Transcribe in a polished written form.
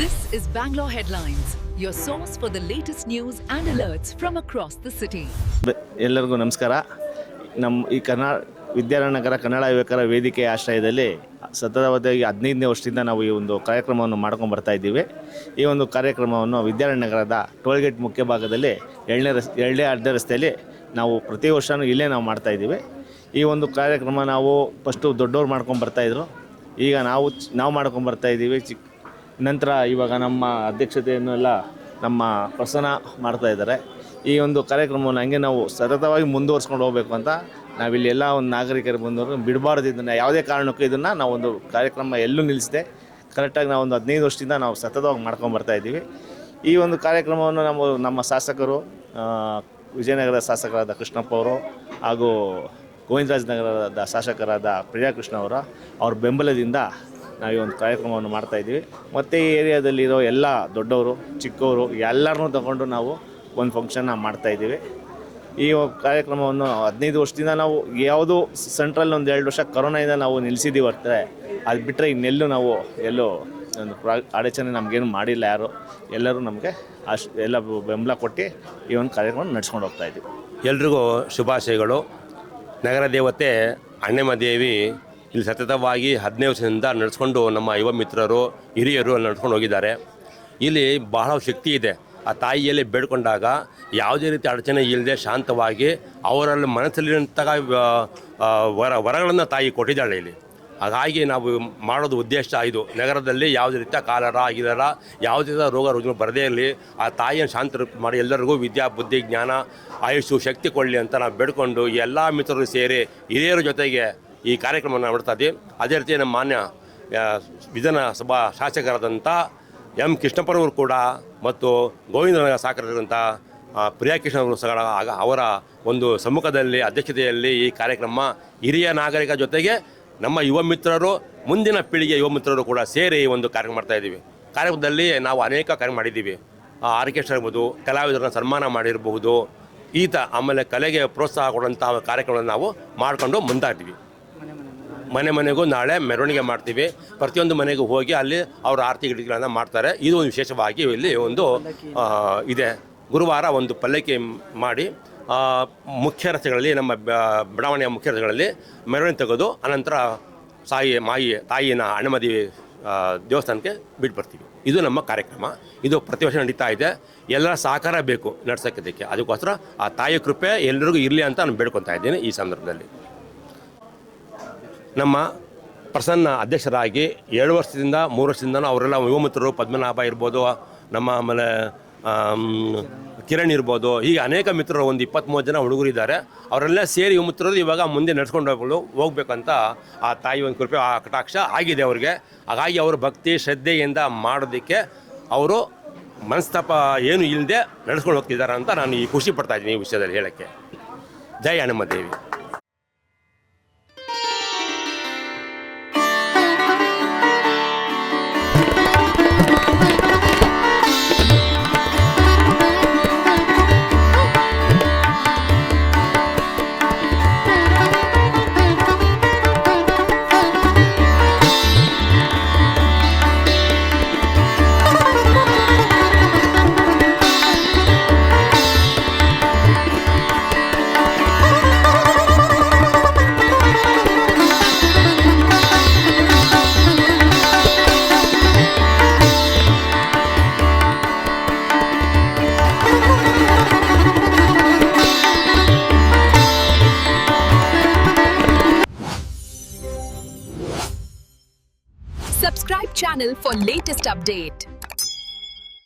This is Bangalore Headlines, your source for the latest news and alerts from across the city. ಎಲ್ಲರಿಗೂ ನಮಸ್ಕಾರ. ಈ ವಿದ್ಯಾನಗರ ಕನ್ನಡ ಯುವಕರ ವೇದಿಕೆ ಆಶ್ರಯದಲ್ಲಿ ಸತತವಾಗಿ 15ನೇ ವರ್ಷದಿಂದ ನಾವು ಈ ಒಂದು ಕಾರ್ಯಕ್ರಮವನ್ನು ಮಾಡ್ಕೊಂಡು ಬರ್ತಾ ಇದ್ದೀವಿ. ಈ ಒಂದು ಕಾರ್ಯಕ್ರಮವನ್ನು ವಿದ್ಯಾನಗರದ ಟೋಲ್ಗೇಟ್ ಮುಖ್ಯ ಭಾಗದಲ್ಲಿ ಎರಡನೇ ಅಡ್ಡ ರಸ್ತೆಯಲ್ಲಿ ನಾವು ಪ್ರತಿ ವರ್ಷವೂ ಇಲ್ಲೇ ನಾವು ಮಾಡ್ತಾಯಿದ್ದೀವಿ. ಈ ಒಂದು ಕಾರ್ಯಕ್ರಮ ನಾವು ಫಸ್ಟು ದೊಡ್ಡವ್ರು ಮಾಡ್ಕೊಂಡು ಬರ್ತಾಯಿದ್ರು. ಈಗ ನಾವು ಮಾಡ್ಕೊಂಡು ಬರ್ತಾಯಿದ್ದೀವಿ. ನಂತರ ಇವಾಗ ನಮ್ಮ ಅಧ್ಯಕ್ಷತೆಯನ್ನೆಲ್ಲ ನಮ್ಮ ಪ್ರಸನ್ನ ಮಾಡ್ತಾಯಿದ್ದಾರೆ. ಈ ಒಂದು ಕಾರ್ಯಕ್ರಮವನ್ನು ಹಂಗೆ ನಾವು ಸತತವಾಗಿ ಮುಂದುವರ್ಸ್ಕೊಂಡು ಹೋಗಬೇಕು ಅಂತ ನಾವಿಲ್ಲಿ ಎಲ್ಲ ಒಂದು ನಾಗರಿಕರು ಬಂದವರು ಬಿಡಬಾರ್ದು. ಇದನ್ನು ಯಾವುದೇ ಕಾರಣಕ್ಕೂ ಇದನ್ನು ನಾವೊಂದು ಕಾರ್ಯಕ್ರಮ ಎಲ್ಲೂ ನಿಲ್ಲಿಸಿದೆ ಕರೆಕ್ಟಾಗಿ ನಾವು ಒಂದು 15 ವರ್ಷದಿಂದ ನಾವು ಸತತವಾಗಿ ಮಾಡ್ಕೊಂಡು ಬರ್ತಾಯಿದ್ದೀವಿ. ಈ ಒಂದು ಕಾರ್ಯಕ್ರಮವನ್ನು ನಮ್ಮ ಶಾಸಕರು ವಿಜಯನಗರದ ಶಾಸಕರಾದ ಕೃಷ್ಣಪ್ಪ ಅವರು ಹಾಗೂ ಗೋವಿಂದರಾಜನಗರದ ಶಾಸಕರಾದ ಪ್ರಿಯಾಕೃಷ್ಣ ಅವ್ರ ಬೆಂಬಲದಿಂದ ನಾವು ಈ ಒಂದು ಕಾರ್ಯಕ್ರಮವನ್ನು ಮಾಡ್ತಾಯಿದ್ದೀವಿ. ಮತ್ತು ಈ ಏರಿಯಾದಲ್ಲಿರೋ ಎಲ್ಲ ದೊಡ್ಡವರು ಚಿಕ್ಕವರು ಎಲ್ಲರನ್ನೂ ತಗೊಂಡು ನಾವು ಒಂದು ಫಂಕ್ಷನ್ನ ಮಾಡ್ತಾಯಿದ್ದೀವಿ. ಈ ಕಾರ್ಯಕ್ರಮವನ್ನು 15 ವರ್ಷದಿಂದ ನಾವು ಯಾವುದು ಸೆಂಟ್ರಲ್ಲಿ ಒಂದು 2 ವರ್ಷ ಕೊರೋನಾಯಿಂದ ನಾವು ನಿಲ್ಲಿಸಿದ್ದೀವಿ ಹೊರತರೆ ಅದು ಬಿಟ್ಟರೆ ಇನ್ನೆಲ್ಲೂ ನಾವು ಎಲ್ಲೂ ಒಂದು ಅಡಚಣೆ ನಮಗೇನು ಮಾಡಿಲ್ಲ. ಎಲ್ಲರೂ ನಮಗೆ ಎಲ್ಲ ಬೆಂಬಲ ಕೊಟ್ಟು ಈ ಒಂದು ಕಾರ್ಯಕ್ರಮ ನಡೆಸ್ಕೊಂಡು ಹೋಗ್ತಾಯಿದ್ದೀವಿ. ಎಲ್ರಿಗೂ ಶುಭಾಶಯಗಳು. ನಗರ ದೇವತೆ ಅಣ್ಣಮ್ಮದೇವಿ ಇಲ್ಲಿ ಸತತವಾಗಿ 15 ವರ್ಷದಿಂದ ನಡೆಸ್ಕೊಂಡು ನಮ್ಮ ಯುವ ಮಿತ್ರರು ಹಿರಿಯರು ಅಲ್ಲಿ ನಡ್ಸ್ಕೊಂಡು ಹೋಗಿದ್ದಾರೆ. ಇಲ್ಲಿ ಬಹಳ ಶಕ್ತಿ ಇದೆ. ಆ ತಾಯಿಯಲ್ಲಿ ಬೇಡ್ಕೊಂಡಾಗ ಯಾವುದೇ ರೀತಿ ಅಡಚಣೆ ಇಲ್ಲದೆ ಶಾಂತವಾಗಿ ಅವರಲ್ಲಿ ಮನಸ್ಸಲ್ಲಿರುವಂತಹ ವರಗಳನ್ನು ತಾಯಿ ಕೊಟ್ಟಿದ್ದಾಳೆ ಇಲ್ಲಿ. ಹಾಗಾಗಿ ನಾವು ಮಾಡೋದು ಉದ್ದೇಶ ಇದು. ನಗರದಲ್ಲಿ ಯಾವುದೇ ರೀತಿಯ ಕಾಲರ ಗಿಲರ ಯಾವುದೇ ರೀತಿಯ ರೋಗ ರುಜಿನ ಬರದೇ ಇರಲಿ, ಆ ತಾಯಿಯನ್ನು ಶಾಂತ ಮಾಡಿ ಎಲ್ಲರಿಗೂ ವಿದ್ಯಾ ಬುದ್ಧಿ ಜ್ಞಾನ ಆಯುಷು ಶಕ್ತಿ ಕೊಡಲಿ ಅಂತ ನಾವು ಬೇಡ್ಕೊಂಡು ಎಲ್ಲ ಮಿತ್ರರು ಸೇರಿ ಹಿರಿಯರ ಜೊತೆಗೆ ಈ ಕಾರ್ಯಕ್ರಮವನ್ನು ಮಾಡ್ತಾ ಇದ್ದೀವಿ. ಅದೇ ರೀತಿ ನಮ್ಮ ಮಾನ್ಯ ವಿಧಾನಸಭಾ ಶಾಸಕರಾದಂಥ ಕೃಷ್ಣಪ್ಪನವರು ಕೂಡ ಮತ್ತು ಗೋವಿಂದನಗರ ಶಾಸಕರಾದಂಥ ಪ್ರಿಯಾಕೃಷ್ಣವರು ಸಹ ಅವರ ಒಂದು ಸಮ್ಮುಖದಲ್ಲಿ ಅಧ್ಯಕ್ಷತೆಯಲ್ಲಿ ಈ ಕಾರ್ಯಕ್ರಮ ಹಿರಿಯ ನಾಗರಿಕ ಜೊತೆಗೆ ನಮ್ಮ ಯುವ ಮಿತ್ರರು ಮುಂದಿನ ಪೀಳಿಗೆ ಯುವ ಮಿತ್ರರು ಕೂಡ ಸೇರಿ ಒಂದು ಕಾರ್ಯಕ್ರಮ ಮಾಡ್ತಾಯಿದ್ದೀವಿ. ಕಾರ್ಯಕ್ರಮದಲ್ಲಿ ನಾವು ಅನೇಕ ಕಾರ್ಯ ಮಾಡಿದ್ದೀವಿ. ಆರ್ಕೆಸ್ಟ್ರಾ ಇರ್ಬೋದು, ಕಲಾವಿದರನ್ನ ಸನ್ಮಾನ ಮಾಡಿರಬಹುದು, ಆಮೇಲೆ ಕಲೆಗೆ ಪ್ರೋತ್ಸಾಹ ಕೊಡುವಂಥ ಕಾರ್ಯಕ್ರಮವನ್ನು ನಾವು ಮಾಡಿಕೊಂಡು ಮುಂದಾಗ್ತೀವಿ. ಮನೆಗೂ ನಾಳೆ ಮೆರವಣಿಗೆ ಮಾಡ್ತೀವಿ. ಪ್ರತಿಯೊಂದು ಮನೆಗೂ ಹೋಗಿ ಅಲ್ಲಿ ಅವರ ಆರತಿ ಗಿಡಗಳನ್ನು ಮಾಡ್ತಾರೆ. ಇದು ಒಂದು ವಿಶೇಷವಾಗಿ ಇಲ್ಲಿ ಒಂದು ಇದೆ. ಗುರುವಾರ ಒಂದು ಪಲ್ಲಕ್ಕಿ ಮಾಡಿ ಮುಖ್ಯ ರಸ್ತೆಗಳಲ್ಲಿ ನಮ್ಮ ಬಡಾವಣೆಯ ಮುಖ್ಯ ರಸ್ತೆಗಳಲ್ಲಿ ಮೆರವಣಿಗೆ ತೆಗೆದು ಅನಂತರ ತಾಯಿನ ಅಣ್ಣಮ್ಮದೇವಿ ದೇವಸ್ಥಾನಕ್ಕೆ ಬಿಟ್ಟು ಬರ್ತೀವಿ. ಇದು ನಮ್ಮ ಕಾರ್ಯಕ್ರಮ. ಇದು ಪ್ರತಿ ವರ್ಷ ನಡೀತಾ ಇದೆ. ಎಲ್ಲರ ಸಹಕಾರ ಬೇಕು ನಡೆಸೋಕ್ಕೆ. ಅದಕ್ಕೋಸ್ಕರ ಆ ತಾಯಿಯ ಕೃಪೆ ಎಲ್ಲರಿಗೂ ಇರಲಿ ಅಂತ ನಾನು ಬೇಡ್ಕೊತಾ ಇದ್ದೀನಿ. ಈ ಸಂದರ್ಭದಲ್ಲಿ ನಮ್ಮ ಪ್ರಸನ್ನ ಅಧ್ಯಕ್ಷರಾಗಿ 7 ವರ್ಷದಿಂದ 3 ವರ್ಷದಿಂದ ಅವರೆಲ್ಲ ಯುವ ಮಿತ್ರರು ಪದ್ಮನಾಭ ಇರ್ಬೋದು, ನಮ್ಮ ಆಮೇಲೆ ಕಿರಣ್ ಇರ್ಬೋದು, ಹೀಗೆ ಅನೇಕ ಮಿತ್ರರು ಒಂದು 23 ಜನ ಹುಡುಗರಿದ್ದಾರೆ. ಅವರೆಲ್ಲ ಸೇರಿ ಯುವ ಮಿತ್ರರು ಇವಾಗ ಮುಂದೆ ನಡ್ಸ್ಕೊಂಡು ಹೋಗ್ಬೇಕಂತ ಆ ತಾಯಿ ಒಂದು ಕೃಪೆ ಆ ಕಟಾಕ್ಷ ಆಗಿದೆ ಅವ್ರಿಗೆ. ಹಾಗಾಗಿ ಅವರು ಭಕ್ತಿ ಶ್ರದ್ಧೆಯಿಂದ ಮಾಡೋದಕ್ಕೆ ಅವರು ಮನಸ್ತಾಪ ಏನು ಇಲ್ಲದೆ ನಡೆಸ್ಕೊಂಡು ಹೋಗ್ತಿದ್ದಾರೆ ಅಂತ ನಾನು ಈ ಖುಷಿ ಪಡ್ತಾ ಇದ್ದೀನಿ ಈ ವಿಷಯದಲ್ಲಿ ಹೇಳೋಕ್ಕೆ. ಜೈ ಅಣ್ಣಮ್ಮದೇವಿ. Subscribe channel for latest update.